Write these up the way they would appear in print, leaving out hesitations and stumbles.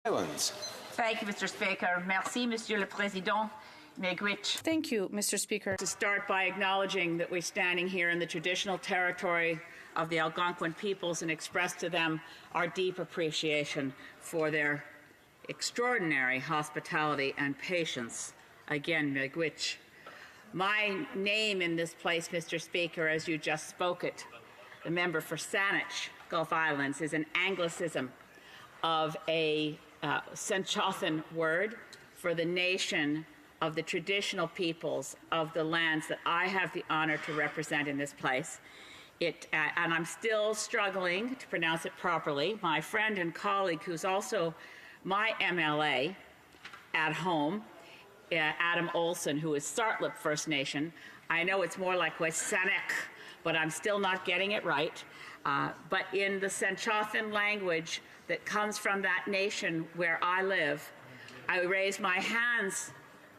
Islands. Thank you, Mr. Speaker. Merci, Monsieur le Président. Thank you, Mr. Speaker. To start by acknowledging that we're standing here in the traditional territory of the Algonquin peoples and express to them our deep appreciation for their extraordinary hospitality and patience. Again, miigwech. My name in this place, Mr. Speaker, as you just spoke it, the member for Saanich, Gulf Islands, is an Anglicism of a Senchothan word for the nation of the traditional peoples of the lands that I have the honor to represent in this place. And I'm still struggling to pronounce it properly. My friend and colleague, who's also my MLA at home, Adam Olson, who is Sartlip First Nation. I know it's more like Westanek, but I'm still not getting it right. But in the Senchothan language that comes from that nation where I live, I raise my hands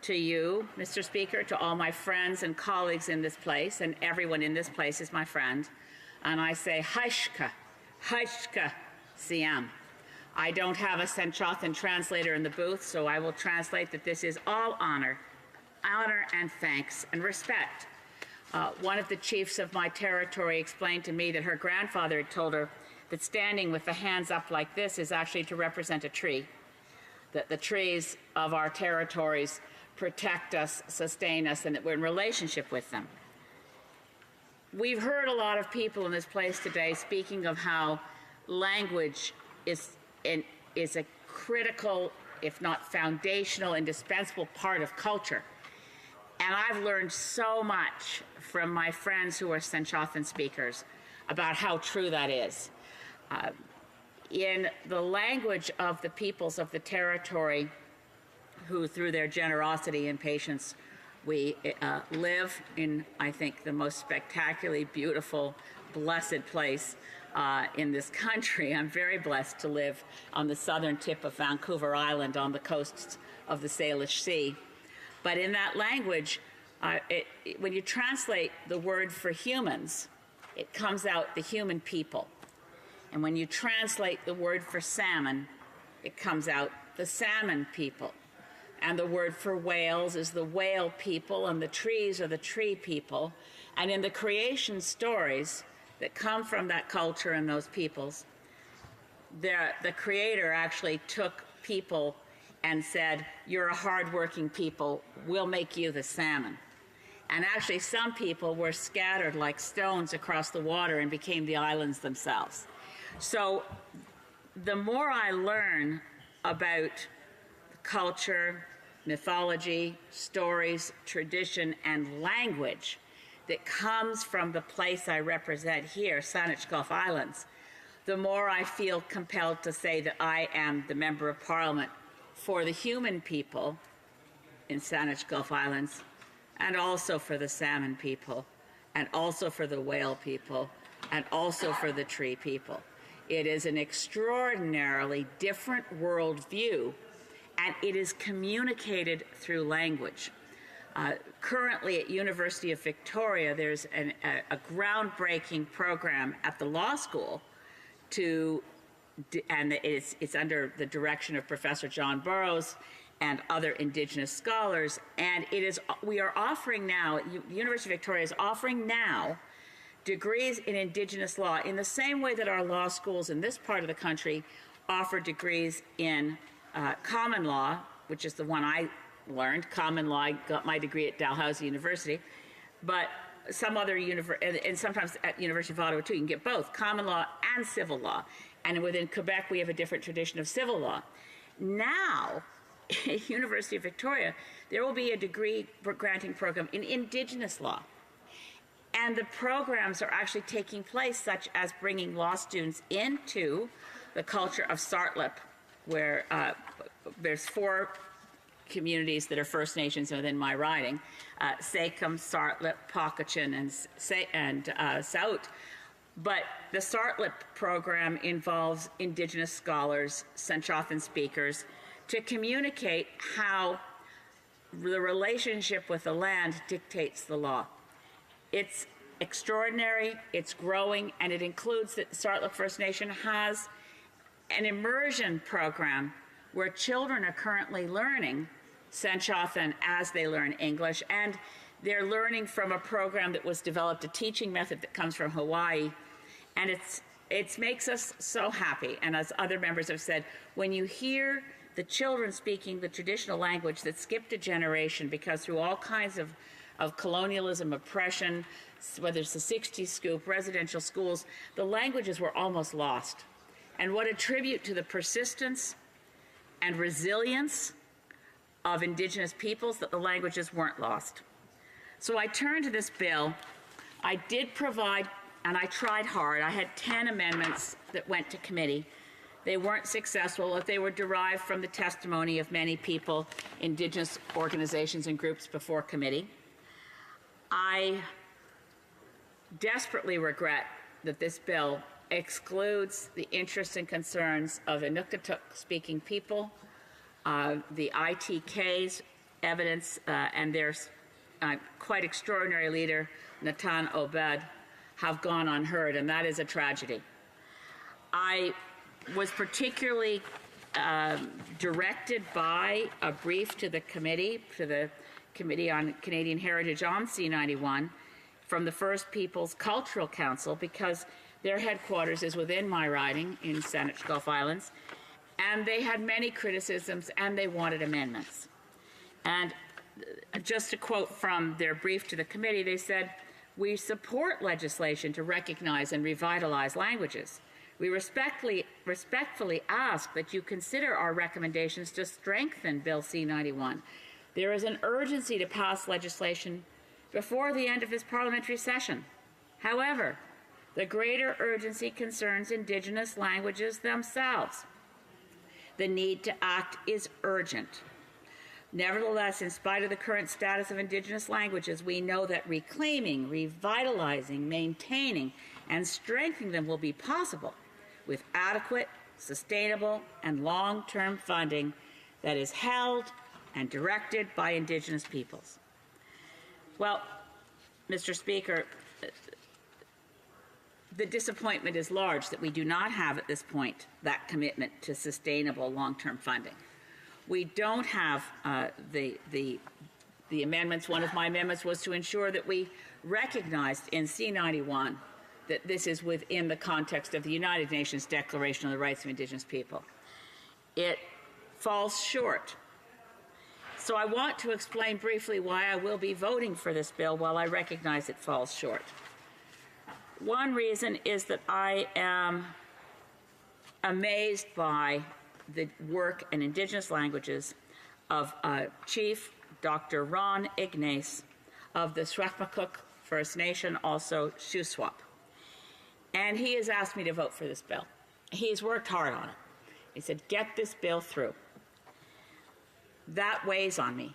to you, Mr. Speaker, to all my friends and colleagues in this place, and everyone in this place is my friend, and I say, Haishka, Haishka Siam. I don't have a Senchothan translator in the booth, so I will translate that this is all honor and thanks and respect. One of the chiefs of my territory explained to me that her grandfather had told her that standing with the hands up like this is actually to represent a tree, that the trees of our territories protect us, sustain us, and that we're in relationship with them. We've heard a lot of people in this place today speaking of how language is a critical, if not foundational, indispensable part of culture. And I've learned so much from my friends who are Senchothan speakers about how true that is. In the language of the peoples of the territory, who through their generosity and patience, we live in, I think, the most spectacularly beautiful, blessed place in this country. I'm very blessed to live on the southern tip of Vancouver Island on the coasts of the Salish Sea. But in that language, when you translate the word for humans, it comes out the human people. And when you translate the word for salmon, it comes out the salmon people. And the word for whales is the whale people, and the trees are the tree people. And in the creation stories that come from that culture and those peoples, the Creator actually took people and said, you're a hardworking people, we'll make you the salmon. And actually some people were scattered like stones across the water and became the islands themselves. So the more I learn about culture, mythology, stories, tradition, and language that comes from the place I represent here, Saanich Gulf Islands, the more I feel compelled to say that I am the Member of Parliament for the human people in Saanich Gulf Islands, and also for the salmon people, and also for the whale people, and also for the tree people. It is an extraordinarily different worldview, and it is communicated through language. Currently at University of Victoria, there's a groundbreaking program at the law school and it's under the direction of Professor John Burroughs and other Indigenous scholars, and we are offering now, University of Victoria is offering now degrees in Indigenous law in the same way that our law schools in this part of the country offer degrees in common law, which is the one I learned. Common law, I got my degree at Dalhousie University, but some other and sometimes at University of Ottawa too, you can get both common law and civil law. And within Quebec, we have a different tradition of civil law. Now, at University of Victoria, there will be a degree granting program in Indigenous law. And the programs are actually taking place, such as bringing law students into the culture of Sartlip, where there's 4 communities that are First Nations within my riding, Sakum, Sartlip, Pocatchin, and Saut. But the Sartlip program involves Indigenous scholars, Senchothan speakers, to communicate how the relationship with the land dictates the law. It's extraordinary, it's growing, and it includes that the Sartlip First Nation has an immersion program where children are currently learning Sanchothan as they learn English, and they're learning from a program that was developed, a teaching method that comes from Hawaii, and it makes us so happy. And as other members have said, when you hear the children speaking the traditional language that skipped a generation because through all kinds of colonialism, oppression, whether it's the 60s scoop, residential schools, the languages were almost lost. And what a tribute to the persistence and resilience of Indigenous peoples that the languages weren't lost. So I turned to this bill. I did provide, and I tried hard, I had 10 amendments that went to committee. They weren't successful, but they were derived from the testimony of many people, Indigenous organizations and groups before committee. I desperately regret that this bill excludes the interests and concerns of Inuktitut-speaking people, the ITK's evidence, and their quite extraordinary leader, Natan Obed, have gone unheard, and that is a tragedy. I was particularly directed by a brief to the Committee on Canadian Heritage on C91 from the First Peoples Cultural Council, because their headquarters is within my riding in Saanich Gulf Islands, and they had many criticisms and they wanted amendments. And just to quote from their brief to the committee, they said, "We support legislation to recognize and revitalize languages. We respectfully ask that you consider our recommendations to strengthen Bill C-91. There is an urgency to pass legislation before the end of this parliamentary session. However, the greater urgency concerns Indigenous languages themselves. The need to act is urgent. Nevertheless, in spite of the current status of Indigenous languages, we know that reclaiming, revitalizing, maintaining, and strengthening them will be possible with adequate, sustainable, and long-term funding that is held and directed by Indigenous peoples." Well, Mr. Speaker, the disappointment is large that we do not have at this point that commitment to sustainable long-term funding. We don't have the amendments. One of my amendments was to ensure that we recognized in C-91 that this is within the context of the United Nations Declaration on the Rights of Indigenous People. It falls short. So I want to explain briefly why I will be voting for this bill while I recognize it falls short. One reason is that I am amazed by the work in Indigenous languages of Chief Dr. Ron Ignace of the Secwepemc First Nation, also Shuswap. And he has asked me to vote for this bill. He's worked hard on it. He said, "Get this bill through." That weighs on me.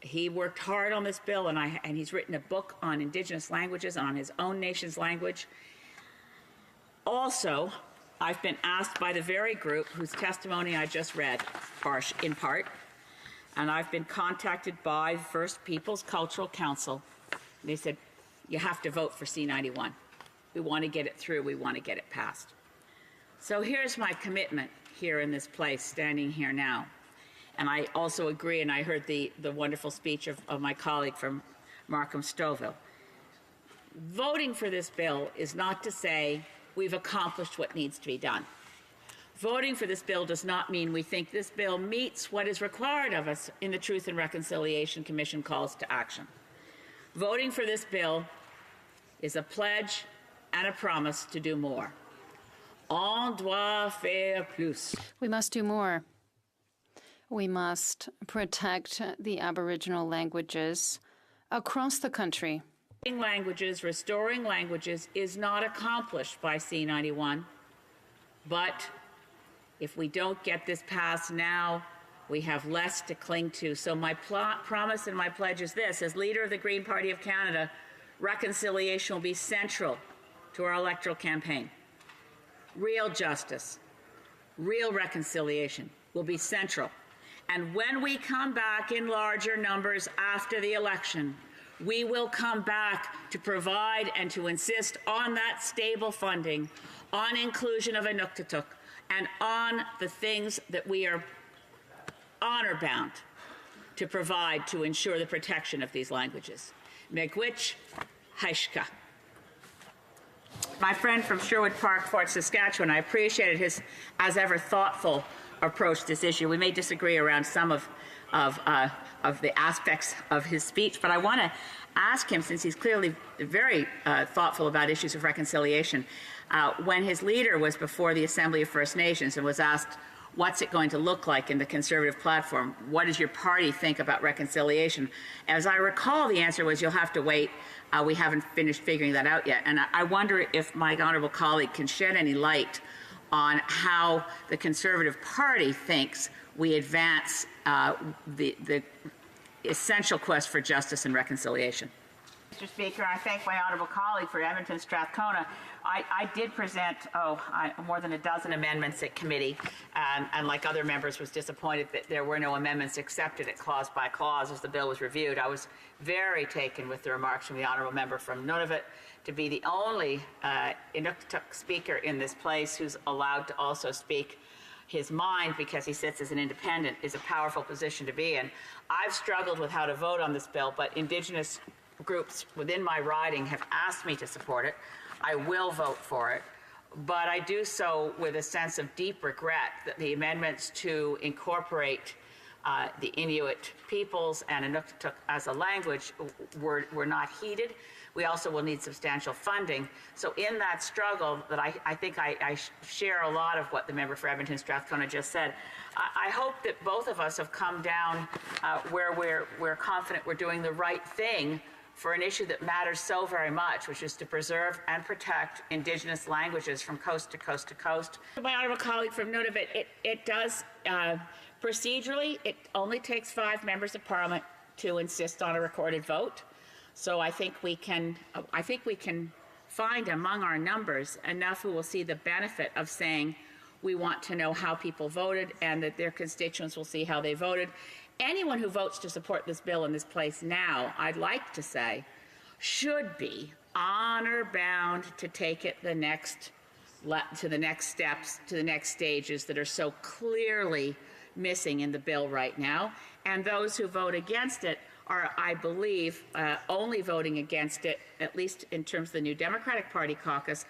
He worked hard on this bill, and he's written a book on Indigenous languages and on his own nation's language. Also, I've been asked by the very group whose testimony I just read, in part, and I've been contacted by First Peoples Cultural Council. They said, "You have to vote for C-91. We want to get it through. We want to get it passed." So here's my commitment here in this place, standing here now. And I also agree, and I heard the wonderful speech of my colleague from Markham Stouffville. Voting for this bill is not to say we've accomplished what needs to be done. Voting for this bill does not mean we think this bill meets what is required of us in the Truth and Reconciliation Commission calls to action. Voting for this bill is a pledge and a promise to do more. On doit faire plus. We must do more. We must protect the Aboriginal languages across the country. Restoring languages is not accomplished by C-91, but if we don't get this passed now, we have less to cling to. So my promise and my pledge is this: as leader of the Green Party of Canada, reconciliation will be central to our electoral campaign. Real justice, real reconciliation will be central. And when we come back in larger numbers after the election, we will come back to provide and to insist on that stable funding, on inclusion of Inuktitut, and on the things that we are honor-bound to provide to ensure the protection of these languages. Miigwech Haishka. My friend from Sherwood Park, Fort Saskatchewan, I appreciated his, as ever, thoughtful approach to this issue. We may disagree around some of the aspects of his speech, but I want to ask him, since he's clearly very thoughtful about issues of reconciliation, when his leader was before the Assembly of First Nations and was asked, what's it going to look like in the Conservative platform? What does your party think about reconciliation? As I recall, the answer was, you'll have to wait. We haven't finished figuring that out yet. And I wonder if my honourable colleague can shed any light on how the Conservative Party thinks we advance the essential quest for justice and reconciliation. Mr. Speaker, I thank my honourable colleague for Edmonton Strathcona. I did present, more than a dozen amendments at committee, and like other members was disappointed that there were no amendments accepted at clause by clause as the bill was reviewed. I was very taken with the remarks from the honourable member from Nunavut to be the only Inuktitut speaker in this place who's allowed to also speak his mind because he sits as an independent is a powerful position to be in. I've struggled with how to vote on this bill, but Indigenous groups within my riding have asked me to support it. I will vote for it, but I do so with a sense of deep regret that the amendments to incorporate the Inuit peoples and Inuktitut as a language were not heeded. We also will need substantial funding. So in that struggle that I think I share a lot of what the member for Edmonton Strathcona just said. I hope that both of us have come down where we're confident we're doing the right thing for an issue that matters so very much, which is to preserve and protect Indigenous languages from coast to coast to coast. My honourable colleague from Nunavut, it does, procedurally, it only takes 5 members of Parliament to insist on a recorded vote. So I think we can find among our numbers enough who will see the benefit of saying we want to know how people voted and that their constituents will see how they voted. Anyone who votes to support this bill in this place now, I'd like to say, should be honor-bound to take it to the next steps, to the next stages that are so clearly missing in the bill right now. And those who vote against it are, I believe, only voting against it, at least in terms of the New Democratic Party caucus,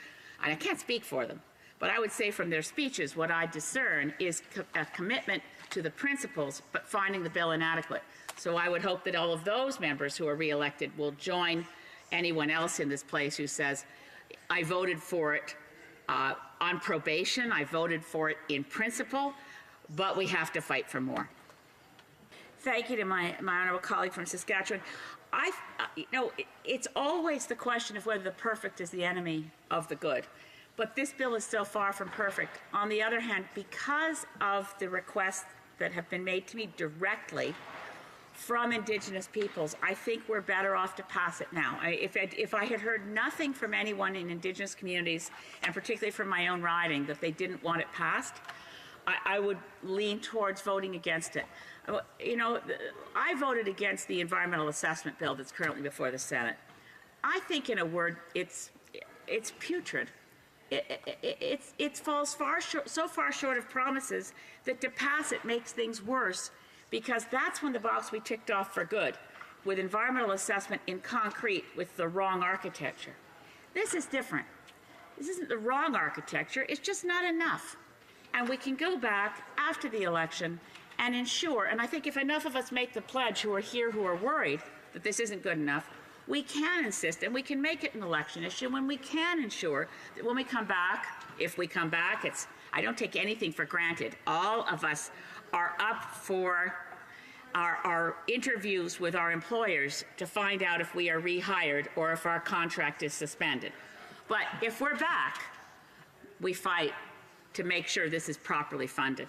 and I can't speak for them, but I would say from their speeches what I discern is a commitment to the principles, but finding the bill inadequate. So I would hope that all of those members who are re-elected will join anyone else in this place who says, I voted for it on probation, I voted for it in principle, but we have to fight for more. Thank you to my honourable colleague from Saskatchewan. It's always the question of whether the perfect is the enemy of the good. But this bill is so far from perfect. On the other hand, because of the requests that have been made to me directly from Indigenous peoples, I think we're better off to pass it now. If I had heard nothing from anyone in Indigenous communities, and particularly from my own riding, that they didn't want it passed, I would lean towards voting against it. I voted against the environmental assessment bill that's currently before the Senate. I think, in a word, it's putrid. It falls so far short of promises that to pass it makes things worse, because that's when the box we ticked off for good, with environmental assessment in concrete with the wrong architecture. This is different. This isn't the wrong architecture, it's just not enough. And we can go back after the election and ensure, and I think if enough of us make the pledge who are here who are worried that this isn't good enough, we can insist, and we can make it an election issue when we can ensure that when we come back, if we come back, I don't take anything for granted. All of us are up for our interviews with our employers to find out if we are rehired or if our contract is suspended. But if we're back, we fight to make sure this is properly funded.